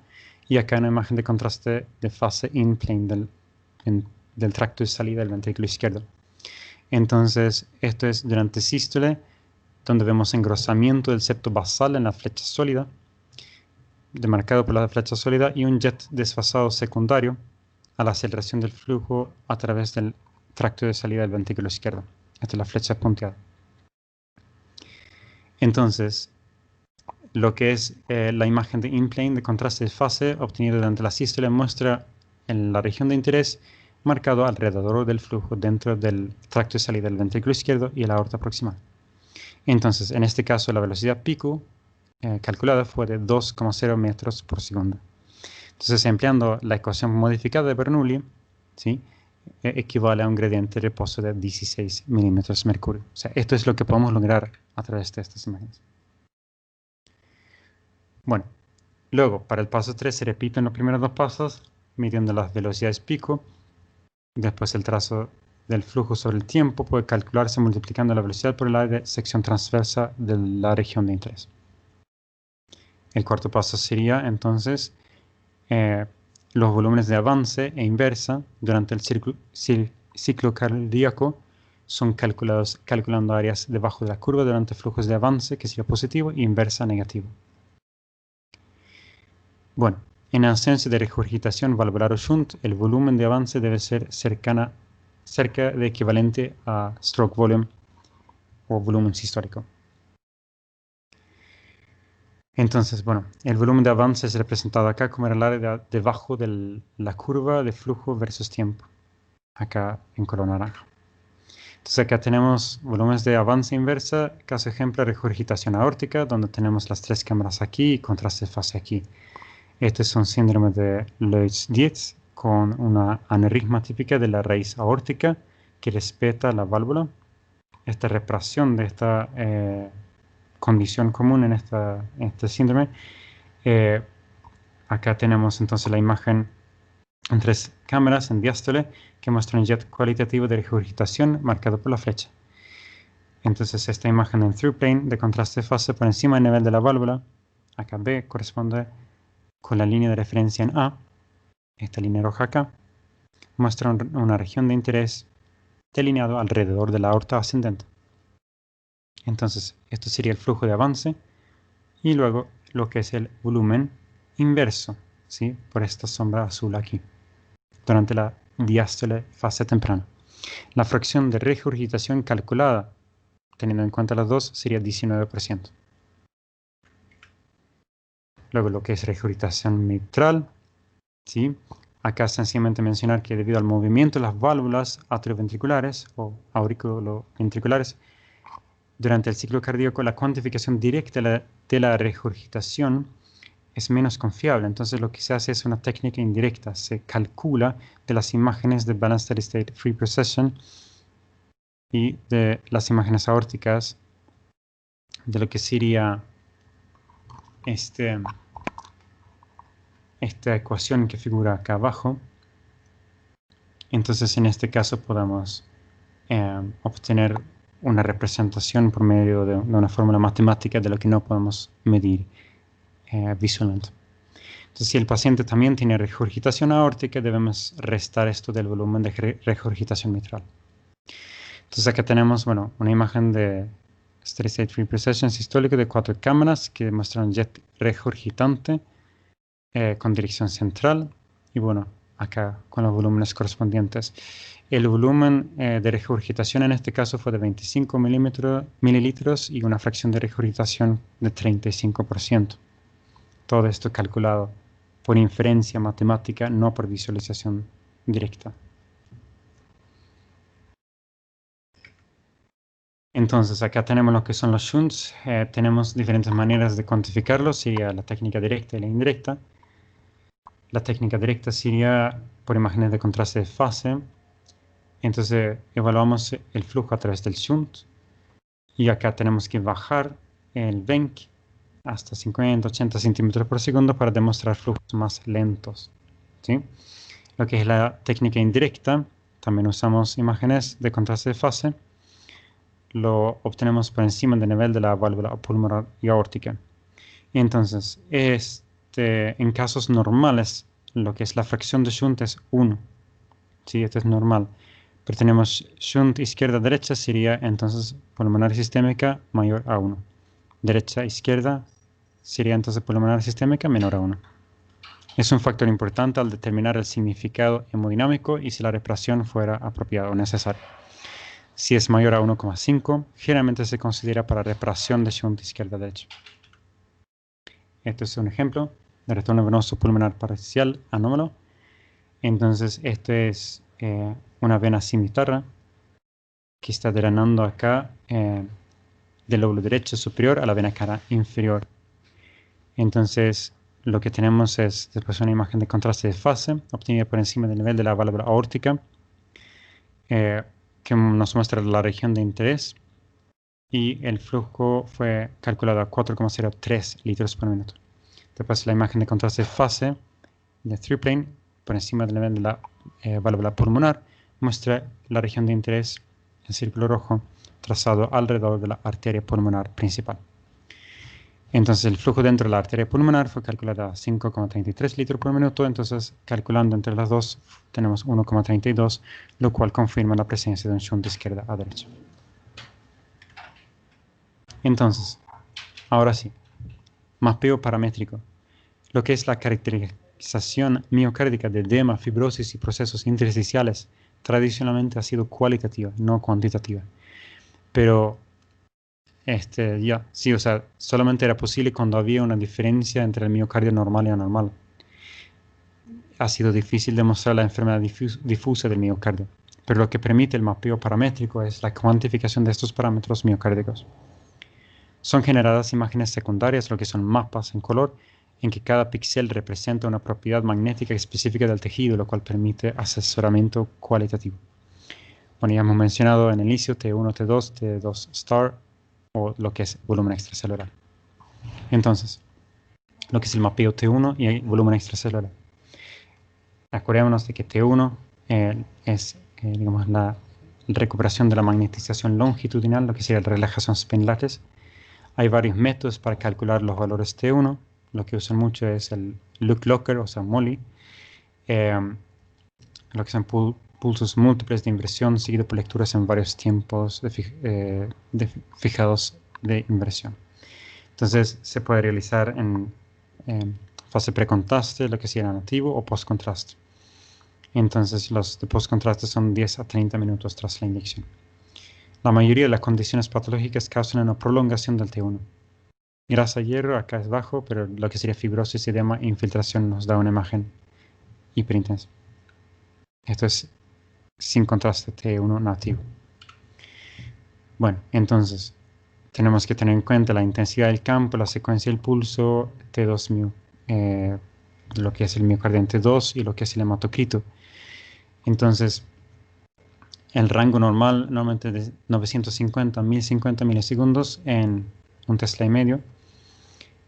y acá una imagen de contraste de fase in plane del tracto de salida del ventrículo izquierdo. Entonces, esto es durante sístole, donde vemos engrosamiento del septo basal en la flecha sólida, demarcado por la flecha sólida, y un jet desfasado secundario a la aceleración del flujo a través del tracto de salida del ventrículo izquierdo. Esta es la flecha punteada. Entonces, lo que es la imagen de in-plane de contraste de fase obtenida durante la sístole muestra en la región de interés marcado alrededor del flujo dentro del tracto de salida del ventrículo izquierdo y la aorta proximal. Entonces, en este caso, la velocidad pico calculada fue de 2,0 metros por segundo. Entonces, empleando la ecuación modificada de Bernoulli, ¿sí?, equivale a un gradiente de reposo de 16 milímetros mercurio. O sea, esto es lo que podemos lograr a través de estas imágenes. Bueno, luego, para el paso 3 se repiten los primeros 2 pasos, midiendo las velocidades pico. Después el trazo del flujo sobre el tiempo puede calcularse multiplicando la velocidad por el área de sección transversa de la región de interés. El cuarto paso sería entonces los volúmenes de avance e inversa durante el ciclo cardíaco son calculados calculando áreas debajo de la curva durante flujos de avance, que sería positivo, e inversa negativo. Bueno, en ausencia de regurgitación valvular o shunt, el volumen de avance debe ser cerca de equivalente a stroke volume o volumen sistólico. Entonces, bueno, el volumen de avance es representado acá como el área debajo de la curva de flujo versus tiempo, acá en color naranja. Entonces acá tenemos volúmenes de avance inversa, caso ejemplo, regurgitación aórtica, donde tenemos las 3 cámaras aquí y contraste de fase aquí. Este es un síndrome de Loeys-Dietz con una aneurisma típica de la raíz aórtica que respeta la válvula. Esta represión de esta condición común en este síndrome. Acá tenemos entonces la imagen en 3 cámaras en diástole que muestra un jet cualitativo de regurgitación marcado por la flecha. Entonces esta imagen en through plane de contraste de fase por encima del nivel de la válvula, acá B, corresponde con la línea de referencia en A, esta línea roja acá, muestra una región de interés delineado alrededor de la aorta ascendente. Entonces, esto sería el flujo de avance y luego lo que es el volumen inverso, ¿sí?, por esta sombra azul aquí, durante la diástole fase temprana. La fracción de regurgitación calculada, teniendo en cuenta las dos, sería 19%. Luego lo que es regurgitación mitral, ¿sí? Acá sencillamente mencionar que debido al movimiento de las válvulas atrioventriculares o auriculoventriculares, durante el ciclo cardíaco la cuantificación directa de la regurgitación es menos confiable. Entonces lo que se hace es una técnica indirecta. Se calcula de las imágenes de Balanced Steady State Reprocession y de las imágenes aórticas de lo que sería esta ecuación que figura acá abajo. Entonces en este caso podemos obtener una representación por medio de una fórmula matemática de lo que no podemos medir visualmente. Entonces, si el paciente también tiene regurgitación aórtica, debemos restar esto del volumen de regurgitación mitral. Entonces, acá tenemos, bueno, una imagen de Steady State Reprocession sistólico de 4 cámaras que muestran un jet regurgitante con dirección central y, bueno, acá con los volúmenes correspondientes. El volumen de regurgitación en este caso fue de 25 mililitros y una fracción de regurgitación de 35%. Todo esto calculado por inferencia matemática, no por visualización directa. Entonces, acá tenemos lo que son los shunts. Tenemos diferentes maneras de cuantificarlos. Sería la técnica directa y la indirecta. La técnica directa sería por imágenes de contraste de fase. Entonces, evaluamos el flujo a través del shunt. Y acá tenemos que bajar el Venk hasta 50, 80 centímetros por segundo para demostrar flujos más lentos, ¿sí? Lo que es la técnica indirecta, también usamos imágenes de contraste de fase. Lo obtenemos por encima del nivel de la válvula pulmonar y aórtica. Y entonces, en casos normales, lo que es la fracción de shunt es 1. Sí, esto es normal. Pero tenemos shunt izquierda-derecha, sería entonces pulmonar sistémica mayor a 1. Derecha-izquierda sería entonces pulmonar sistémica menor a 1. Es un factor importante al determinar el significado hemodinámico y si la respiración fuera apropiada o necesaria. Si es mayor a 1,5, generalmente se considera para reparación de shunt izquierda-derecha. Este es un ejemplo de retorno venoso pulmonar parcial anómalo. Entonces, este es una vena cimitarra que está drenando acá del lóbulo derecho superior a la vena cava inferior. Entonces, lo que tenemos es después una imagen de contraste de fase obtenida por encima del nivel de la válvula aórtica, que nos muestra la región de interés, y el flujo fue calculado a 4,03 litros por minuto. Después la imagen de contraste de fase de triplane por encima del nivel de la válvula pulmonar muestra la región de interés en círculo rojo trazado alrededor de la arteria pulmonar principal. Entonces el flujo dentro de la arteria pulmonar fue calculado a 5,33 litros por minuto. Entonces calculando entre las dos tenemos 1,32, lo cual confirma la presencia de un shunt de izquierda a derecha. Entonces, ahora sí, mapeo paramétrico. Lo que es la caracterización miocárdica de edema, fibrosis y procesos intersticiales tradicionalmente ha sido cualitativa, no cuantitativa. Pero sí, o sea, solamente era posible cuando había una diferencia entre el miocardio normal y anormal. Ha sido difícil demostrar la enfermedad difusa del miocardio, pero lo que permite el mapeo paramétrico es la cuantificación de estos parámetros miocárdicos. Son generadas imágenes secundarias, lo que son mapas en color, en que cada píxel representa una propiedad magnética específica del tejido, lo cual permite asesoramiento cualitativo. Bueno, ya hemos mencionado en el inicio T1, T2, T2 star, o lo que es volumen extracelular. Entonces, lo que es el mapeo T1 y el volumen extracelular. Acordémonos de que T1 es, digamos, la recuperación de la magnetización longitudinal, lo que sería la relajación spin lattice. Hay varios métodos para calcular los valores T1. Lo que usan mucho es el Luke Locker, o sea, MOLI. Lo que son pulsos múltiples de inversión seguido por lecturas en varios tiempos fijados de inversión. Entonces se puede realizar en fase precontraste, lo que sería nativo, o postcontraste. Entonces los de postcontraste son 10 a 30 minutos tras la inyección. La mayoría de las condiciones patológicas causan una prolongación del T1. Grasa hierro acá es bajo, pero lo que sería fibrosis, edema e infiltración nos da una imagen hiperintensa. Esto es sin contraste T1 nativo. Bueno, entonces tenemos que tener en cuenta la intensidad del campo, la secuencia del pulso, T2 lo que es el miocardio en T2 y lo que es el hematocrito. Entonces, el rango normal normalmente de 950 a 1050 milisegundos en un Tesla y medio.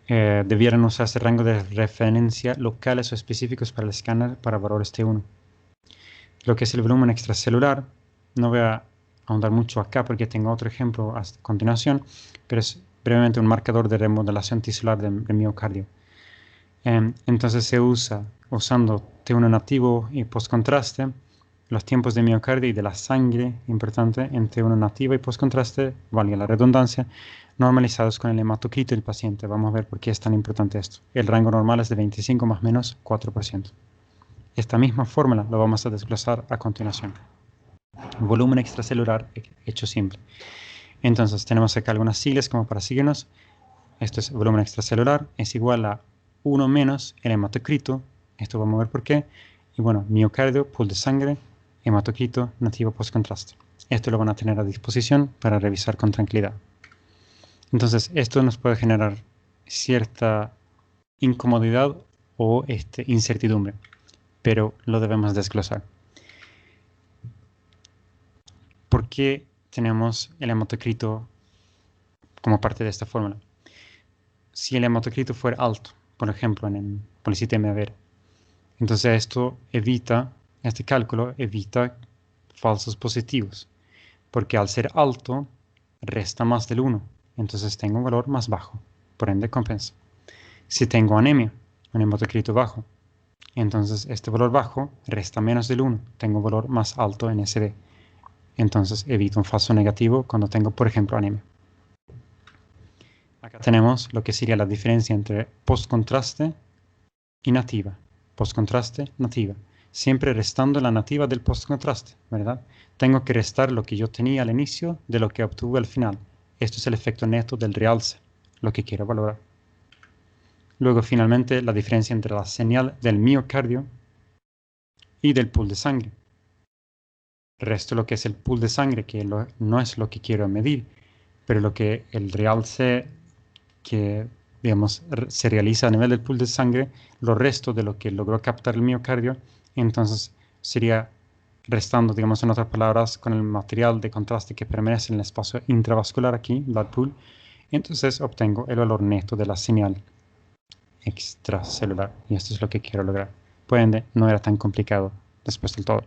Debieran usarse rango de referencia locales o específicos para el escáner para valores T1. Lo que es el volumen extracelular, no voy a ahondar mucho acá porque tengo otro ejemplo a continuación, pero es brevemente un marcador de remodelación tisular del miocardio. Entonces se usa usando T1 nativo y postcontraste, los tiempos de miocardio y de la sangre, importante, en T1 nativo y postcontraste, valga la redundancia, normalizados con el hematocrito del paciente. Vamos a ver por qué es tan importante esto. El rango normal es de 25 más menos 4%. Esta misma fórmula lo vamos a desglosar a continuación. Volumen extracelular hecho simple. Entonces tenemos acá algunas siglas como para seguirnos. Esto es volumen extracelular, es igual a 1 menos el hematocrito. Esto vamos a ver por qué. Y bueno, miocardio, pool de sangre, hematocrito, nativo postcontraste. Esto lo van a tener a disposición para revisar con tranquilidad. Entonces, esto nos puede generar cierta incomodidad o incertidumbre, pero lo debemos desglosar. ¿Por qué tenemos el hematocrito como parte de esta fórmula? Si el hematocrito fuera alto, por ejemplo, en el policitemia vera, entonces este cálculo evita falsos positivos, porque al ser alto, resta más del 1, entonces tengo un valor más bajo, por ende compensa. Si tengo anemia, un hematocrito bajo, entonces este valor bajo resta menos del 1, tengo un valor más alto en SD. Entonces evito un falso negativo cuando tengo, por ejemplo, anemia. Acá tenemos lo que sería la diferencia entre postcontraste y nativa. Postcontraste, nativa. Siempre restando la nativa del postcontraste, ¿verdad? Tengo que restar lo que yo tenía al inicio de lo que obtuve al final. Esto es el efecto neto del realce, lo que quiero valorar. Luego, finalmente, la diferencia entre la señal del miocardio y del pool de sangre. Resto lo que es el pool de sangre, que no es lo que quiero medir, pero lo que el realce que, digamos, se realiza a nivel del pool de sangre, lo resto de lo que logró captar el miocardio, entonces sería restando, digamos, en otras palabras, con el material de contraste que permanece en el espacio intravascular aquí, blood pool, entonces obtengo el valor neto de la señal extracelular, y esto es lo que quiero lograr. Por ende, no era tan complicado después del todo,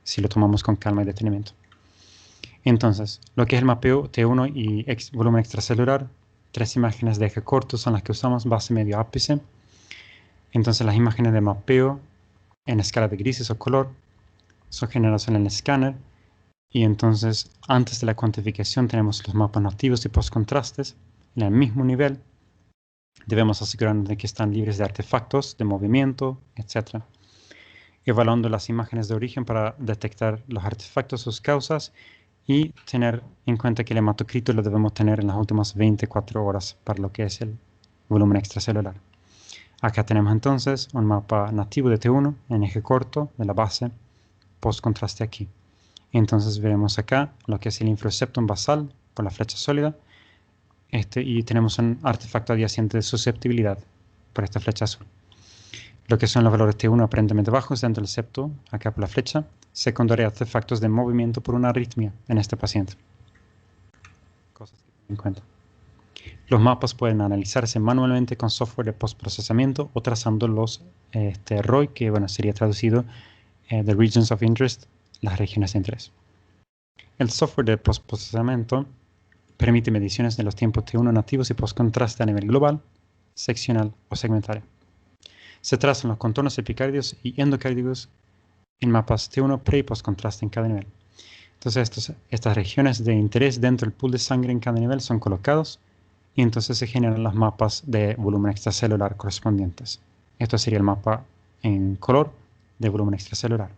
si lo tomamos con calma y detenimiento. Entonces, lo que es el mapeo T1 y volumen extracelular, 3 imágenes de eje corto son las que usamos, base, medio, ápice. Entonces, las imágenes de mapeo en escala de grises o color son generadas en el escáner. Y entonces, antes de la cuantificación, tenemos los mapas nativos y postcontrastes en el mismo nivel. Debemos asegurarnos de que están libres de artefactos, de movimiento, etc. Evaluando las imágenes de origen para detectar los artefactos, sus causas, y tener en cuenta que el hematocrito lo debemos tener en las últimas 24 horas para lo que es el volumen extracelular. Acá tenemos entonces un mapa nativo de T1 en eje corto de la base, post-contraste aquí. Entonces veremos acá lo que es el infraseptum basal por la flecha sólida, y tenemos un artefacto adyacente de susceptibilidad por esta flecha azul. Lo que son los valores T1 aparentemente bajos dentro del septo, acá por la flecha, secundaria a artefactos de movimiento por una arritmia en este paciente. Cosas que tener en cuenta. Los mapas pueden analizarse manualmente con software de postprocesamiento o trazando los ROI, que bueno, sería traducido The Regions of Interest, las regiones de interés. El software de postprocesamiento permite mediciones de los tiempos T1 nativos y postcontraste a nivel global, seccional o segmentario. Se trazan los contornos epicárdios y endocárdicos en mapas T1 pre y postcontraste en cada nivel. Entonces estas regiones de interés dentro del pool de sangre en cada nivel son colocados y entonces se generan los mapas de volumen extracelular correspondientes. Esto sería el mapa en color de volumen extracelular.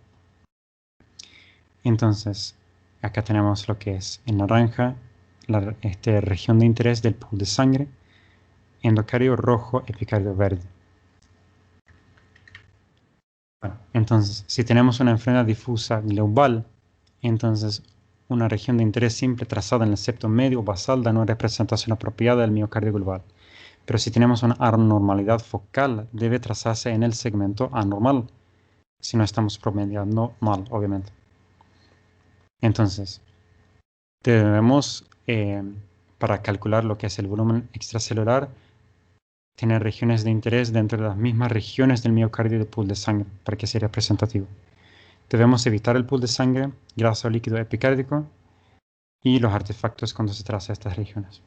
Entonces acá tenemos lo que es en naranja la región de interés del pool de sangre, endocardio rojo, epicardio verde. Bueno, entonces, si tenemos una enfermedad difusa global, entonces una región de interés simple trazada en el septo medio o basal da una representación apropiada del miocardio global. Pero si tenemos una anormalidad focal, debe trazarse en el segmento anormal, si no estamos promediando mal, obviamente. Entonces, debemos, para calcular lo que es el volumen extracelular, tener regiones de interés dentro de las mismas regiones del miocardio del pool de sangre, para que sea representativo. Debemos evitar el pool de sangre, grasa o líquido epicárdico y los artefactos cuando se traza estas regiones.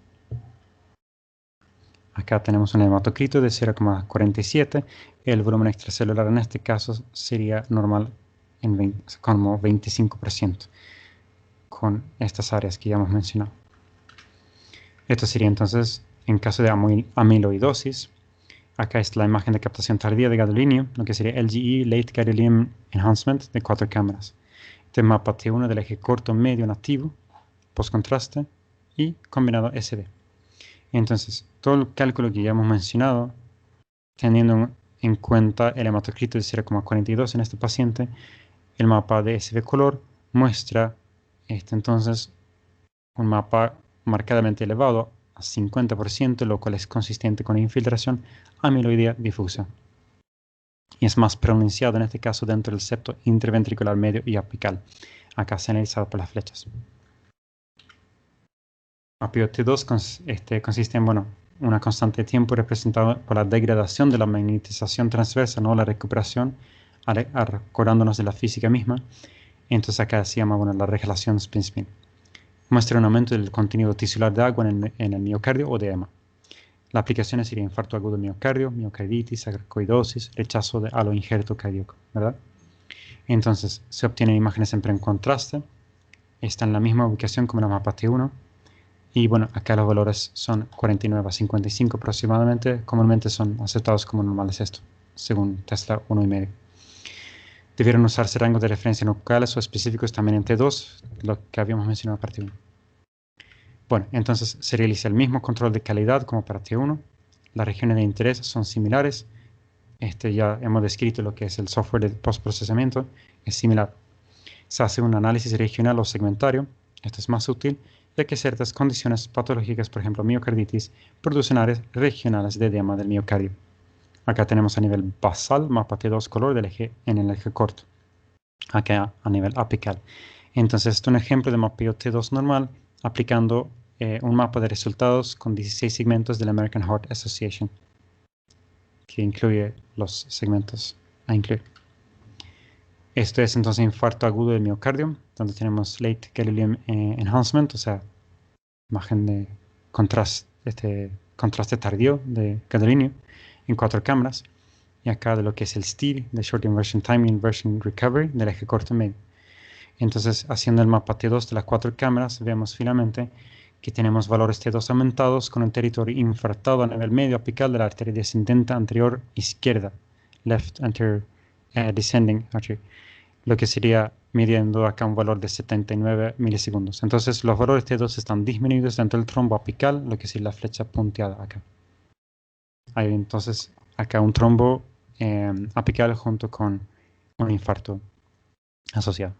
Acá tenemos un hematocrito de 0,47. El volumen extracelular en este caso sería normal como 25% con estas áreas que ya hemos mencionado. Esto sería entonces en caso de amiloidosis. Acá es la imagen de captación tardía de gadolinio, lo que sería LGE, Late Gadolinium Enhancement, de 4 cámaras. Este mapa T1 del eje corto medio nativo, postcontraste y combinado SD. Entonces, todo el cálculo que ya hemos mencionado, teniendo en cuenta el hematocrito de 0,42 en este paciente, el mapa de SV color muestra Entonces, un mapa marcadamente elevado a 50%, lo cual es consistente con infiltración amiloidea difusa. Y es más pronunciado en este caso dentro del septo interventricular medio y apical, acá señalizado por las flechas. Mapeo T2 consiste en, una constante de tiempo representado por la degradación de la magnetización transversa, no la recuperación, acordándonos de la física misma. Entonces acá se llama, la regulación spin-spin. Muestra un aumento del contenido tisular de agua en el miocardio o de edema. La aplicación sería infarto agudo de miocardio, miocarditis, sarcoidosis, rechazo de aloinjerto cardíaco, ¿verdad? Entonces, se obtienen imágenes siempre en contraste. Está en la misma ubicación como la mapa T1. Y acá los valores son 49 a 55 aproximadamente. Comúnmente son aceptados como normales esto, según Tesla 1,5. Debieron usarse rangos de referencia locales o específicos también en T2, lo que habíamos mencionado a partir de 1. Entonces se realiza el mismo control de calidad como para T1. Las regiones de interés son similares. Ya hemos descrito lo que es el software de postprocesamiento. Es similar. Se hace un análisis regional o segmentario. Esto es más útil, ya que ciertas condiciones patológicas, por ejemplo miocarditis, producen áreas regionales de edema del miocardio. Acá tenemos a nivel basal, mapa T2 color en el eje corto. Acá a nivel apical. Entonces, esto es un ejemplo de mapeo T2 normal, aplicando un mapa de resultados con 16 segmentos de la American Heart Association, que incluye los segmentos a incluir. Esto es entonces infarto agudo del miocardio, donde tenemos late gadolinium enhancement, o sea, imagen de contraste tardío de gadolinio en 4 cámaras. Y acá de lo que es el STIR, de Short Inversion Time Inversion Recovery, del eje corto medio. Entonces, haciendo el mapa T2 de las 4 cámaras, vemos finalmente que tenemos valores T2 aumentados con un territorio infartado a nivel medio apical de la arteria descendente anterior izquierda, left anterior descending artery, lo que sería midiendo acá un valor de 79 milisegundos. Entonces, los valores T2 están disminuidos dentro del trombo apical, lo que es la flecha punteada acá. Hay entonces acá un trombo apical junto con un infarto asociado.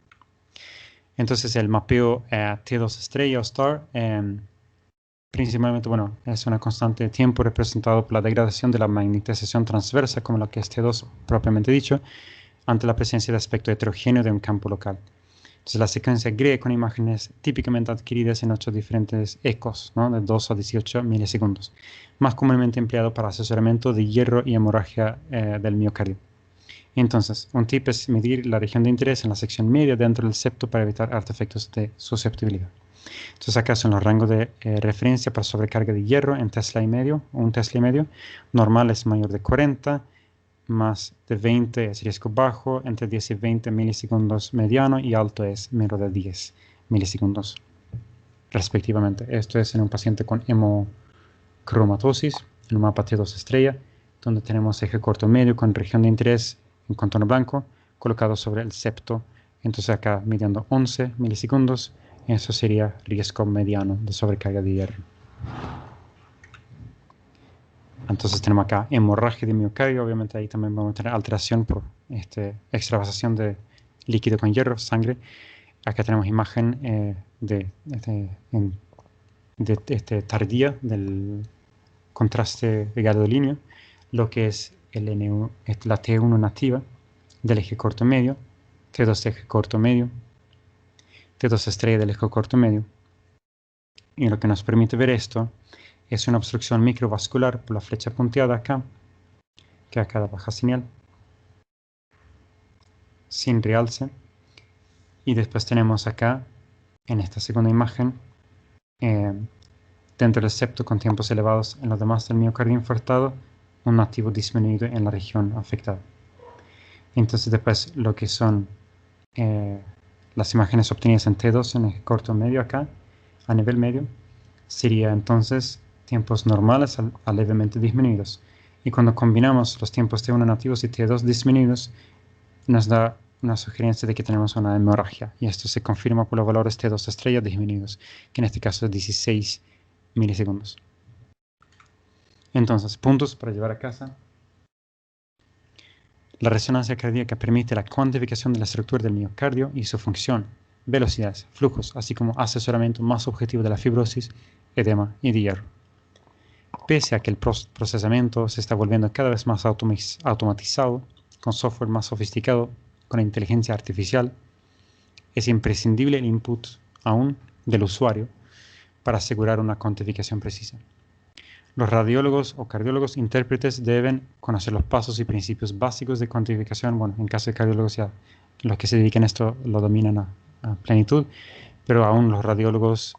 Entonces el mapeo T2 estrella o star principalmente, es una constante de tiempo representado por la degradación de la magnetización transversa, como lo que es T2 propiamente dicho, ante la presencia de aspecto heterogéneo de un campo local. Entonces la secuencia GRE con imágenes típicamente adquiridas en 8 diferentes ecos, ¿no? De 2 a 18 milisegundos, más comúnmente empleado para asesoramiento de hierro y hemorragia del miocardio. Entonces, un tip es medir la región de interés en la sección media dentro del septo para evitar artefactos de susceptibilidad. Entonces acá son los rangos de referencia para sobrecarga de hierro en Tesla y medio, 1 Tesla y medio. Normal es mayor de 40, más de 20 es riesgo bajo, entre 10 y 20 milisegundos mediano y alto es menor de 10 milisegundos respectivamente. Esto es en un paciente con hemocromatosis, en un mapa T2 estrella, donde tenemos eje corto medio con región de interés en contorno blanco colocado sobre el septo. Entonces acá midiendo 11 milisegundos, eso sería riesgo mediano de sobrecarga de hierro. Entonces tenemos acá hemorragia de miocardio, obviamente ahí también vamos a tener alteración por extravasación de líquido con hierro, sangre. Acá tenemos imagen tardía del contraste de gadolinio, lo que es la T1 nativa del eje corto medio, T2 eje corto medio, T2 estrella del eje corto medio. Y lo que nos permite ver esto es una obstrucción microvascular por la flecha punteada acá, que acá da baja señal, sin realce. Y después tenemos acá, en esta segunda imagen, dentro del septo con tiempos elevados en los demás del miocardio infartado, un nativo disminuido en la región afectada. Entonces después lo que son las imágenes obtenidas en T2 en el corto medio acá, a nivel medio, sería entonces tiempos normales a levemente disminuidos. Y cuando combinamos los tiempos T1 nativos y T2 disminuidos, nos da una sugerencia de que tenemos una hemorragia. Y esto se confirma por los valores T2 estrella disminuidos, que en este caso es 16 milisegundos. Entonces, puntos para llevar a casa. La resonancia cardíaca permite la cuantificación de la estructura del miocardio y su función, velocidades, flujos, así como asesoramiento más objetivo de la fibrosis, edema y de hierro. Pese a que el procesamiento se está volviendo cada vez más automatizado, con software más sofisticado, con inteligencia artificial, es imprescindible el input aún del usuario para asegurar una cuantificación precisa. Los radiólogos o cardiólogos intérpretes deben conocer los pasos y principios básicos de cuantificación. Bueno, en caso de cardiólogos ya los que se dedican a esto lo dominan a plenitud, pero aún los radiólogos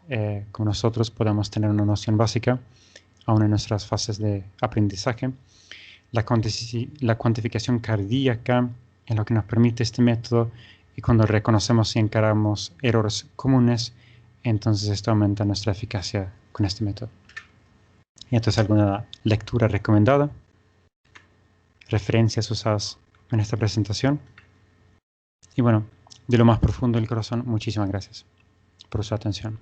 como nosotros podemos tener una noción básica, aún en nuestras fases de aprendizaje. La cuantificación cardíaca es lo que nos permite este método, y cuando reconocemos y encaramos errores comunes, entonces esto aumenta nuestra eficacia con este método. Y esto es alguna lectura recomendada, referencias usadas en esta presentación. Y bueno, de lo más profundo del corazón, muchísimas gracias por su atención.